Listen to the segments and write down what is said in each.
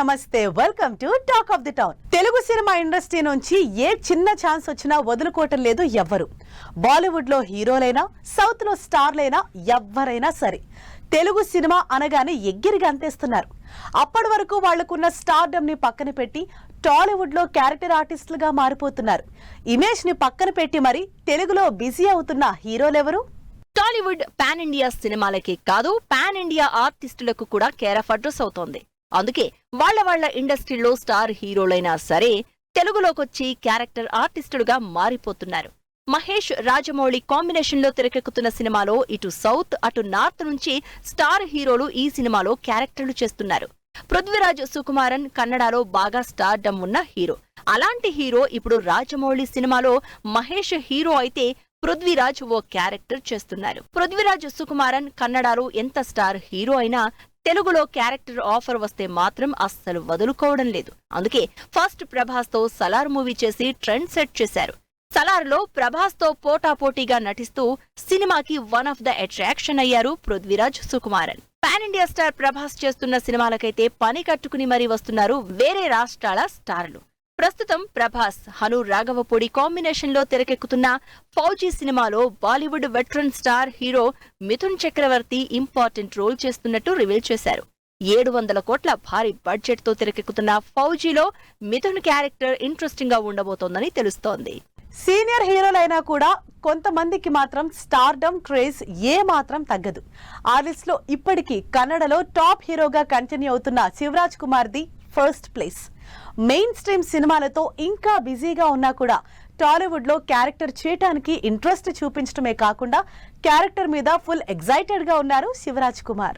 నమస్తే, welcome to talk of the town. Telugu cinema industry నుంచి ఏ చిన్న ఛాన్స్ వచ్చినా వదులుకోవటం లేదు ఎవ్వరు. బాలీవుడ్ లో హీరోలైనా, సౌత్ లో స్టార్లైనా ఎవ్వరైనా సరే తెలుగు సినిమా అనగానే ఎగిరి గంతేస్తున్నారు. అప్పటి వరకు వాళ్లకున్న స్టార్డమ్ ని పక్కన పెట్టి టాలీవుడ్ లో క్యారెక్టర్ ఆర్టిస్టులుగా మారిపోతున్నారు. ఇమేజ్ ని పక్కన పెట్టి మరి తెలుగులో బిజీ అవుతున్న హీరోలెవరు? టాలీవుడ్ పాన్ ఇండియా సినిమాలకే కాదు, పాన్ ఇండియా ఆర్టిస్టులకు కూడా కేర్ ఆఫ్ అడ్రస్ అవుతోంది. అందుకే వాళ్ళ ఇండస్ట్రీలో స్టార్ హీరోలైనా సరే తెలుగులోకొచ్చి క్యారెక్టర్ ఆర్టిస్టులుగా మారిపోతున్నారు. మహేష్ రాజమౌళి కాంబినేషన్ లో తెరకెక్కుతున్న సినిమాలో ఇటు సౌత్ అటు నార్త్ నుంచి స్టార్ హీరోలు ఈ సినిమాలో క్యారెక్టర్లు చేస్తున్నారు. పృథ్వీరాజ్ సుకుమారన్ కన్నడలో బాగా స్టార్డమ్ ఉన్న హీరో. అలాంటి హీరో ఇప్పుడు రాజమౌళి సినిమాలో మహేష్ హీరో అయితే పృథ్వీరాజ్ ఓ క్యారెక్టర్ చేస్తున్నారు. పృథ్వీరాజ్ సుకుమారన్ కన్నడలో ఎంత స్టార్ హీరో అయినా తెలుగులో క్యారెక్టర్ ఆఫర్ వస్తే మాత్రం అస్సలు వదులుకోవడం లేదు. అందుకే ఫస్ట్ ప్రభాస్ తో సలార్ మూవీ చేసి ట్రెండ్ సెట్ చేశారు. సలార్ లో ప్రభాస్ తో పోటాపోటీగా నటిస్తూ సినిమాకి వన్ ఆఫ్ ద అట్రాక్షన్ అయ్యారు Prithviraj Sukumaran. Pan India star Prabhas చేస్తున్న సినిమాలకైతే పని కట్టుకుని మరీ వస్తున్నారు వేరే రాష్ట్రాల స్టార్లు. ప్రస్తుతం ప్రభాస్ హను రాఘవపూడి కాంబినేషన్ లో తెరకెక్కుతున్న ఫౌజీ సినిమాలో Bollywood veteran star hero Mithun Chakraborty important role చేస్తున్నట్టు రివీల్ చేశారు. 700 కోట్ల భారీ బడ్జెట్ తో తెరకెక్కుతున్న ఫౌజీలో మిథున్ క్యారెక్టర్ ఇంట్రెస్టింగ్ గా ఉండబోతోందని తెలుస్తోంది. సీనియర్ హీరోలైనా కూడా కొంతమందికి మాత్రం స్టార్డమ్ క్రేజ్ ఏ మాత్రం తగ్గదు. ఆ లిస్ట్ లో ఇప్పటికీ కన్నడలో టాప్ హీరోగా కంటిన్యూ అవుతున్న Shivaraj Kumar the first place. Mainstream సినిమాలతో ఇంకా బిజీగా ఉన్నా కూడా టాలీవుడ్ లో క్యారెక్టర్ చేయటానికి ఇంట్రెస్ట్ చూపించడమే కాకుండా క్యారెక్టర్ మీద ఫుల్ ఎగ్జైటెడ్ గా ఉన్నారు శివరాజ్ కుమార్.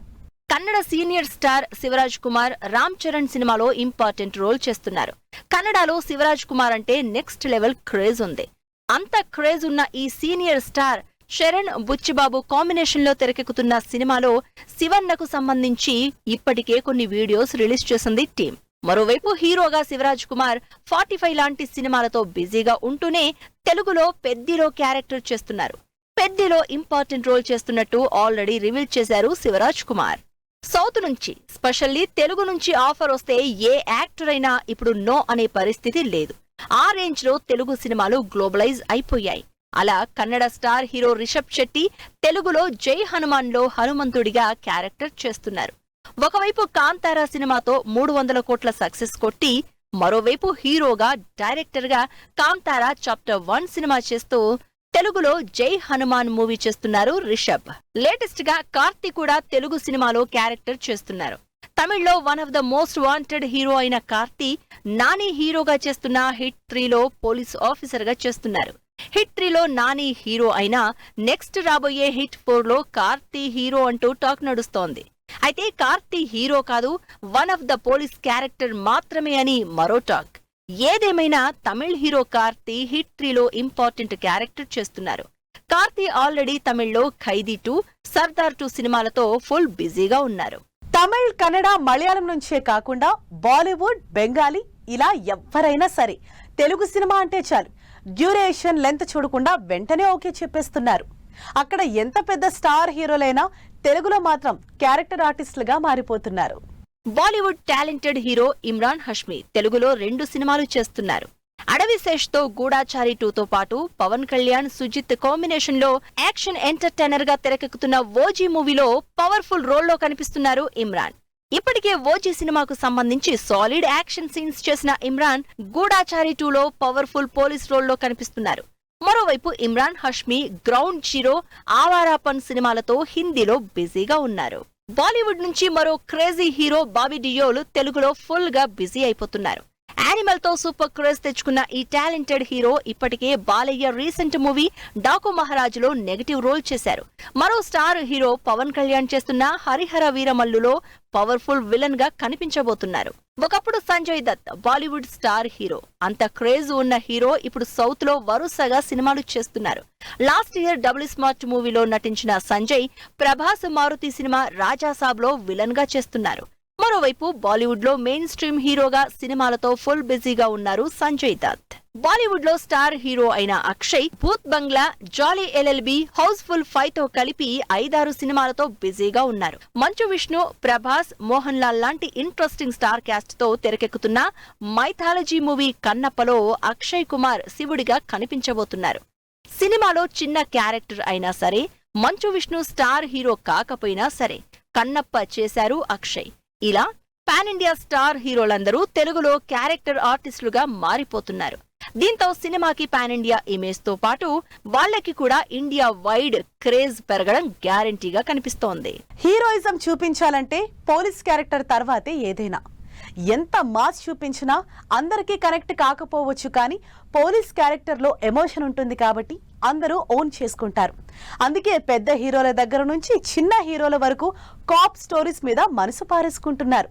కన్నడ సీనియర్ స్టార్ శివరాజ్ కుమార్ రామ్ చరణ్ సినిమాలో ఇంపార్టెంట్ రోల్ చేస్తున్నారు. కన్నడలో శివరాజ్ కుమార్ అంటే నెక్స్ట్ లెవెల్ క్రేజ్ ఉంది. అంత క్రేజ్ ఉన్న ఈ senior star Charan Buchibabu combination లో తెరకెక్కుతున్న సినిమాలో శివన్నకు సంబంధించి ఇప్పటికే కొన్ని వీడియోస్ రిలీజ్ చేసింది టీం. మరోవైపు హీరోగా శివరాజ్ కుమార్ 45 లాంటి సినిమాలతో బిజీగా ఉంటూనే తెలుగులో పెద్దిలో క్యారెక్టర్ చేస్తున్నారు. పెద్దిలో ఇంపార్టెంట్ రోల్ చేస్తున్నట్టు ఆల్రెడీ రివీల్ చేశారు శివరాజ్ కుమార్. సౌత్ నుంచి స్పెషల్లీ తెలుగు నుంచి ఆఫర్ వస్తే ఏ యాక్టర్ అయినా ఇప్పుడు నో అనే పరిస్థితి లేదు. ఆ రేంజ్ లో తెలుగు సినిమాలు గ్లోబలైజ్ అయిపోయాయి. అలా కన్నడ స్టార్ హీరో రిషబ్ శెట్టి తెలుగులో జై హనుమాన్ లో హనుమంతుడిగా క్యారెక్టర్ చేస్తున్నారు. ఒకవైపు కాంతారా సినిమాతో 300 కోట్ల సక్సెస్ కొట్టి మరోవైపు హీరోగా డైరెక్టర్ గా కాంతారా చాప్టర్ 1 సినిమా చేస్తూ తెలుగులో జై హనుమాన్ మూవీ చేస్తున్నారు రిషబ్. లేటెస్ట్ గా కార్తీ కూడా తెలుగు సినిమాలో క్యారెక్టర్ చేస్తున్నారు. తమిళ్లో one of the most wanted hero అయిన కార్తీ నాని హీరోగా చేస్తున్న హిట్ 3లో పోలీస్ ఆఫీసర్ గా చేస్తున్నారు. హిట్ 3లో నాని హీరో అయినా నెక్స్ట్ రాబోయే హిట్ 4లో కార్తీ హీరో అంటూ టాక్ నడుస్తోంది. అయితే కార్తీ హీరో కాదు, one of the police character మాత్రమే అని మరో టాక్. ఏదేమైనా తమిళ్ హీరో కార్తీ హిట్ 3లో ఇంపార్టెంట్ క్యారెక్టర్ చేస్తున్నారు. కార్తీ ఆల్రెడీ తమిళ్లో ఖైదీ 2, సర్దార్ 2 సినిమాలతో ఫుల్ బిజీగా ఉన్నారు. తమిళ్, కన్నడ, మలయాళం నుంచే కాకుండా బాలీవుడ్, బెంగాలీ ఇలా ఎవరైనా సరే తెలుగు సినిమా అంటే చాలు డ్యూరేషన్ లెంత్ చూడకుండా వెంటనే ఓకే చెప్పేస్తున్నారు. అక్కడ ఎంత పెద్ద స్టార్ హీరోలైనా తెలుగులో మాత్రం క్యారెక్టర్ ఆర్టిస్టులుగా మారిపోతున్నారు. Bollywood talented hero Imran Hashmi తెలుగులో 2 సినిమాలు చేస్తున్నారు. అడవి శేష్ తో గూఢాచారి 2తో పాటు పవన్ కళ్యాణ్, సుజిత్ కాంబినేషన్ లో యాక్షన్ ఎంటర్టైనర్ గా తెరకెక్కుతున్న ఓజీ మూవీలో పవర్ఫుల్ రోల్లో కనిపిస్తున్నారు ఇమ్రాన్. ఇప్పటికే ఓజీ సినిమాకు సంబంధించి సాలిడ్ యాక్షన్ సీన్స్ చేసిన ఇమ్రాన్ గూఢాచారి 2లో పవర్ఫుల్ పోలీస్ రోల్లో కనిపిస్తున్నారు. మరోవైపు ఇమ్రాన్ హష్మీ గ్రౌండ్ జీరో, ఆవారాపన్ సినిమాలతో హిందీలో బిజీగా ఉన్నారు. బాలీవుడ్ నుంచి మరో క్రేజీ హీరో బాబీ డియోల్ తెలుగులో ఫుల్ గా బిజీ అయిపోతున్నారు. యానిమల్ తో సూపర్ క్రేజ్ తెచ్చుకున్న ఈ టాలెంటెడ్ హీరో ఇప్పటికే బాలయ్య రీసెంట్ మూవీ డాకు మహారాజులో నెగటివ్ రోల్ చేశారు. మరో స్టార్ హీరో పవన్ కళ్యాణ్ చేస్తున్న హరిహర వీరమల్లులో పవర్ఫుల్ విలన్ గా కనిపించబోతున్నారు. ఒకప్పుడు సంజయ్ దత్ బాలీవుడ్ స్టార్ హీరో. అంత క్రేజ్ ఉన్న హీరో ఇప్పుడు సౌత్ లో వరుసగా సినిమాలు చేస్తున్నారు. లాస్ట్ ఇయర్ డబుల్ స్మార్ట్ మూవీలో నటించిన సంజయ్ ప్రభాస్ మారుతి సినిమా రాజాసాబ్ లో విలన్ గా చేస్తున్నారు. మరోవైపు బాలీవుడ్ లో మెయిన్ స్ట్రీమ్ హీరోగా సినిమాలతో ఫుల్ బిజీగా ఉన్నారు సంజయ్ దత్. బాలీవుడ్ లో స్టార్ హీరో అయిన అక్షయ్ భూత్ బంగ్లా, జాలీ ఎల్ఎల్బి, హౌస్ఫుల్ 5 తో కలిపి 5-6 సినిమాలతో బిజీగా ఉన్నారు. మంచు విష్ణు, ప్రభాస్, మోహన్ లాల్ లాంటి ఇంట్రెస్టింగ్ స్టార్ క్యాస్ట్ తో తెరకెక్కుతున్న మైథాలజీ మూవీ కన్నప్పలో అక్షయ్ కుమార్ శివుడిగా కనిపించబోతున్నారు. సినిమాలో చిన్న క్యారెక్టర్ అయినా సరే, మంచు విష్ణు స్టార్ హీరో కాకపోయినా సరే కన్నప్ప చేశారు అక్షయ్. ఇలా పాన్ ఇండియా స్టార్ హీరోలందరూ తెలుగులో క్యారెక్టర్ ఆర్టిస్టులుగా మారిపోతున్నారు. దీంతో సినిమాకి పాన్ ఇండియా ఇమేజ్ తో పాటు వాళ్ళకి కూడా ఇండియా వైడ్ క్రేజ్ పెరగడం గ్యారంటీగా కనిపిస్తోంది. హీరోయిజం చూపించాలంటే పోలీస్ క్యారెక్టర్ తర్వాతే ఏదైనా. ఎంత మాస్ చూపించినా అందరికీ కనెక్ట్ కాకపోవచ్చు, కానీ పోలీస్ క్యారెక్టర్ లో ఎమోషన్ ఉంటుంది కాబట్టి అందరూ ఓన్ చేసుకుంటారు. అందుకే పెద్ద హీరోల దగ్గర నుంచి చిన్న హీరోల వరకు కాప్ స్టోరీస్ మీద మనసు పారేసుకుంటున్నారు.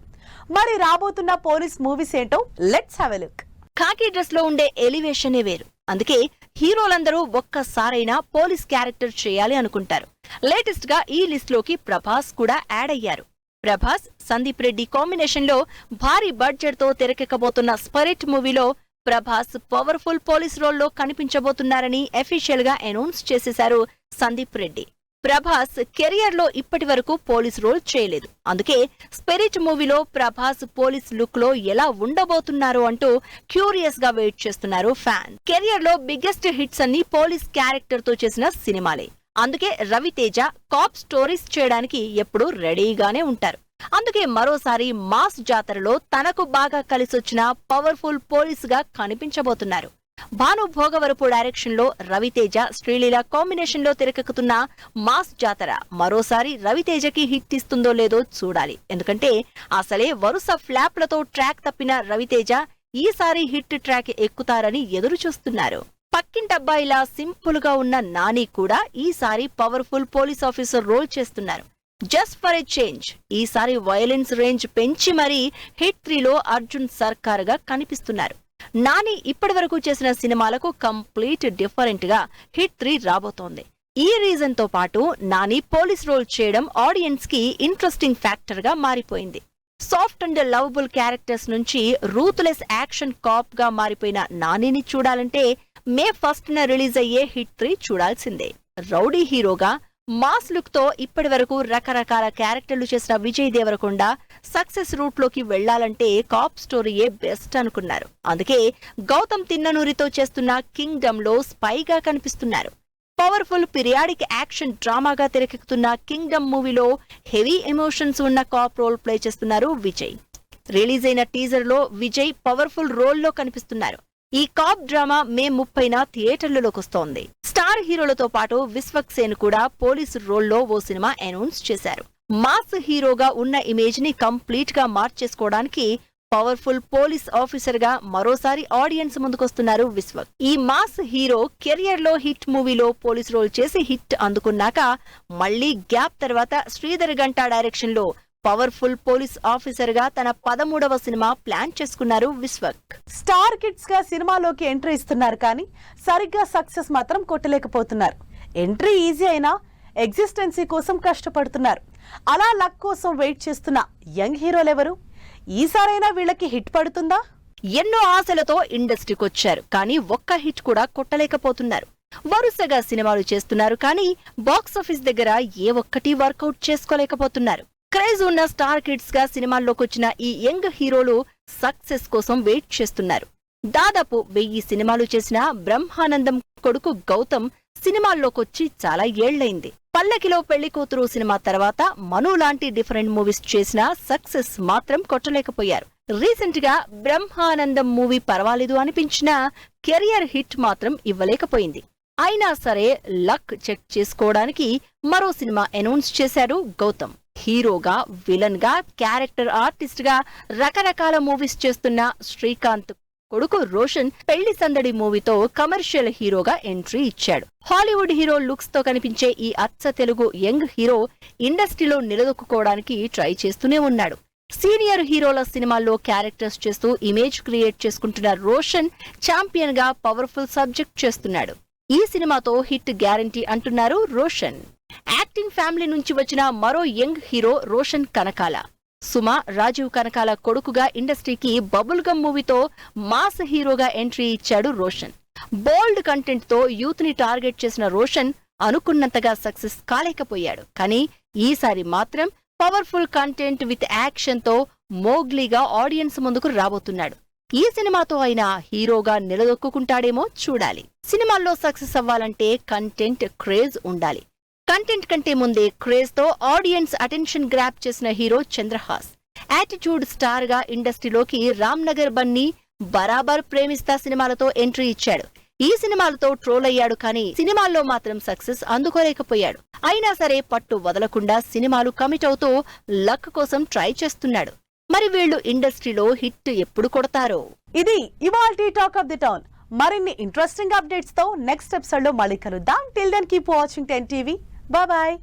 మరి రాబోతున్న పోలీస్ మూవీస్ ఏంటో let's have a look. Khaki dress లో ఉండే ఎలివేషనే వేరు. అందుకే హీరోలందరూ ఒక్కసారైనా పోలీస్ క్యారెక్టర్ చేయాలి అనుకుంటారు. లేటెస్ట్ గా ఈ లిస్ట్ లోకి ప్రభాస్ కూడా యాడ్ అయ్యారు. ప్రభాస్, సందీప్ రెడ్డి కాంబినేషన్ లో భారీ బడ్జెట్ తో తెరకెక్కబోతున్న స్పిరిట్ మూవీలో ప్రభాస్ పవర్ఫుల్ పోలీస్ రోల్లో కనిపించబోతున్నారని అఫీషియల్ గా అనౌన్స్ చేసేశారు సందీప్ రెడ్డి. ప్రభాస్ కెరియర్ లో ఇప్పటి వరకు పోలీస్ రోల్ చేయలేదు. అందుకే స్పిరిట్ మూవీలో ప్రభాస్ పోలీస్ లుక్ లో ఎలా ఉండబోతున్నారు అంటూ క్యూరియస్ గా వెయిట్ చేస్తున్నారు ఫ్యాన్. కెరియర్ లో బిగ్గెస్ట్ హిట్స్ అన్ని పోలీస్ క్యారెక్టర్ తో చేసిన సినిమాలే. అందుకే రవితేజ కాప్ స్టోరీస్ చేయడానికి ఎప్పుడూ రెడీగానే ఉంటారు. అందుకే మరోసారి మాస్ జాతరలో తనకు బాగా కలిసొచ్చిన పవర్ఫుల్ పోలీస్ గా కనిపించబోతున్నారు. భాను భోగవరపు డైరెక్షన్ లో రవితేజ, శ్రీలీల కాంబినేషన్ లో తెరకెక్కుతున్న మాస్ జాతర మరోసారి రవితేజకి హిట్ ఇస్తుందో లేదో చూడాలి. ఎందుకంటే అసలే వరుస ఫ్లాప్లతో ట్రాక్ తప్పిన రవితేజ ఈసారి హిట్ ట్రాక్ ఎక్కుతారని ఎదురు చూస్తున్నారు. పక్కింటబ్బాయిలా సింపుల్ గా ఉన్న నాని కూడా ఈసారి పవర్ఫుల్ పోలీస్ ఆఫీసర్ రోల్ చేస్తున్నారు. జస్ట్ ఫర్ ఎ చేంజ్ ఈసారి వయలెన్స్ రేంజ్ పెంచి మరీ హిట్ 3లో అర్జున్ సర్కార్ గా కనిపిస్తున్నారు. నాని ఇప్పటి వరకు చేసిన సినిమాలకు కంప్లీట్ డిఫరెంట్ గా హిట్ 3 రాబోతోంది. ఈ రీజన్ తో పాటు నాని పోలీస్ రోల్ చేయడం ఆడియన్స్ కి ఇంట్రెస్టింగ్ ఫ్యాక్టర్ గా మారిపోయింది. సాఫ్ట్ అండ్ లవబుల్ క్యారెక్టర్స్ నుంచి రూత్లెస్ యాక్షన్ కాప్ గా మారిపోయిన నానిని చూడాలంటే మే 1న రిలీజ్ అయ్యే హిట్ 3 చూడాల్సిందే. రౌడీ హీరోగా మాస్ లుక్ తో ఇప్పటి వరకు రకరకాల క్యారెక్టర్లు చేసిన విజయ్ దేవరకొండ సక్సెస్ రూట్ లోకి వెళ్లాలంటే కాప్ స్టోరీయే బెస్ట్ అనుకున్నారు. అందుకే గౌతమ్ తిన్ననూరితో చేస్తున్న కింగ్డమ్ లో స్పైగా కనిపిస్తున్నారు. పవర్ఫుల్ పీరియాడిక్ యాక్షన్ డ్రామాగా తెరకెక్కుతున్న కింగ్డమ్ మూవీలో హెవీ ఎమోషన్స్ ఉన్న కాప్ రోల్ ప్లే చేస్తున్నారు విజయ్. రిలీజ్ అయిన టీజర్ లో విజయ్ పవర్ఫుల్ రోల్ లో కనిపిస్తున్నారు. ఈ కాప్ డ్రామా మే 30న థియేటర్లలోకి వస్తోంది. స్టార్ హీరోలతో పాటు విశ్వక్ సేన్ కూడా పోలీసు రోల్లో ఓ సినిమా అనౌన్స్ చేశారు. మాస్ హీరోగా ఉన్న ఇమేజ్ ని కంప్లీట్ గా మార్చేసుకోవడానికి పవర్ఫుల్ పోలీస్ ఆఫీసర్ గా మరోసారి ఆడియన్స్ ముందుకొస్తున్నారు విశ్వక్. ఈ మాస్ హీరో కెరియర్ లో హిట్ మూవీలో పోలీస్ రోల్ చేసి హిట్ అందుకున్నాక మళ్లీ గ్యాప్ తర్వాత శ్రీధర్ గంటా డైరెక్షన్ లో పవర్ఫుల్ పోలీస్ ఆఫీసర్ గా తన 13వ సినిమా ప్లాన్ చేసుకున్నారు విశ్వక్. స్టార్ కిడ్స్ గా సినిమాలోకి ఎంట్రీ ఇస్తున్నారు, కానీ సరిగ్గా సక్సెస్ మాత్రం కొట్టలేకపోతున్నారు. ఎంట్రీ ఈజీ అయినా ఎగ్జిస్టెన్సీ కోసం కష్టపడుతున్నారు. అలా లక్ కోసం వెయిట్ చేస్తున్న యంగ్ హీరోలెవరు? ఈసారైనా వీళ్ళకి హిట్ పడుతుందా? ఎన్నో ఆశలతో ఇండస్ట్రీకి వచ్చారు, కానీ ఒక్క హిట్ కూడా కొట్టలేకపోతున్నారు. వరుసగా సినిమాలు చేస్తున్నారు, కానీ బాక్సాఫీస్ దగ్గర ఏ ఒక్కటి వర్కౌట్ చేసుకోలేకపోతున్నారు. క్రేజ్ ఉన్న స్టార్ కిడ్స్ గా సినిమాల్లోకొచ్చిన ఈ యంగ్ హీరోలు సక్సెస్ కోసం వెయిట్ చేస్తున్నారు. దాదాపు 1000 సినిమాలు చేసిన బ్రహ్మానందం కొడుకు గౌతమ్ సినిమాల్లోకొచ్చి చాలా ఏళ్లైంది. పల్లకిలో పెళ్లి కూతురు సినిమా తర్వాత మను లాంటి డిఫరెంట్ మూవీస్ చేసినా సక్సెస్ మాత్రం కొట్టలేకపోయారు. రీసెంట్ గా బ్రహ్మానందం మూవీ పర్వాలేదు అనిపించినా కెరియర్ హిట్ మాత్రం ఇవ్వలేకపోయింది. అయినా సరే లక్ చెక్ చేసుకోవడానికి మరో సినిమా అనౌన్స్ చేశారు గౌతమ్. హీరోగా, విలన్ గా, క్యారెక్టర్ ఆర్టిస్ట్ గా రకరకాల మూవీస్ చేస్తున్న శ్రీకాంత్ కొడుకు రోషన్ పెళ్లి సందడి మూవీతో కమర్షియల్ హీరోగా ఎంట్రీ ఇచ్చాడు. హాలీవుడ్ హీరో లుక్స్ తో కనిపించే ఈ అచ్చ తెలుగు యంగ్ హీరో ఇండస్ట్రీలో నిలదొక్కుకోవడానికి ట్రై చేస్తూనే ఉన్నాడు. సీనియర్ హీరోల సినిమాల్లో క్యారెక్టర్స్ చేస్తూ ఇమేజ్ క్రియేట్ చేసుకుంటున్న రోషన్ ఛాంపియన్ గా పవర్ఫుల్ సబ్జెక్ట్ చేస్తున్నాడు. ఈ సినిమాతో హిట్ గ్యారంటీ అంటున్నారు రోషన్. యాక్టింగ్ ఫ్యామిలీ నుంచి వచ్చిన మరో యంగ్ హీరో రోషన్ కనకాల. సుమ రాజీవ్ కనకాల కొడుకుగా ఇండస్ట్రీకి బబుల్ గమ్ మూవీతో మాస్ హీరోగా ఎంట్రీ ఇచ్చాడు రోషన్. బోల్డ్ కంటెంట్ తో యూత్ ని టార్గెట్ చేసిన రోషన్ అనుకున్నంతగా సక్సెస్ కాలేకపోయాడు. కానీ ఈసారి మాత్రం పవర్ఫుల్ కంటెంట్ విత్ యాక్షన్ తో మోగ్లీగా ఆడియన్స్ ముందుకు రాబోతున్నాడు. ఈ సినిమాతో అయినా హీరోగా నిలదొక్కుంటాడేమో చూడాలి. సినిమాల్లో సక్సెస్ అవ్వాలంటే కంటెంట్ క్రేజ్ ఉండాలి. కంటెంట్ కంటే ముందే క్రేజ్ తో ఆడియన్స్ అటెన్షన్ గ్రాప్ చేసిన హీరో చంద్రహాస్. యాటిట్యూడ్ స్టార్ గా ఇండస్ట్రీలోకి రామ్ నగర్ బన్నీ, బరాబర్ ప్రేమిస్తా సినిమాలతో ఎంట్రీ ఇచ్చాడు. ఈ సినిమాలతో ట్రోల్ అయ్యాడు, కానీ సినిమాల్లో మాత్రం సక్సెస్ అందుకోలేకపోయాడు. అయినా సరే పట్టు వదలకుండా సినిమాలు కమిట్ అవుతూ లక్ కోసం ట్రై చేస్తున్నాడు. మరి వీళ్ళు ఇండస్ట్రీలో హిట్ ఎప్పుడు కొడతారో? ఇది ఇవాల్టి టాక్ ఆఫ్ ది టౌన్. మరిన్ని ఇంట్రెస్టింగ్ అప్డేట్స్ తో నెక్స్ట్ ఎపిసోడ్ లో మళ్ళీ కలుద్దాం. Till then keep watching 10 TV. Bye bye.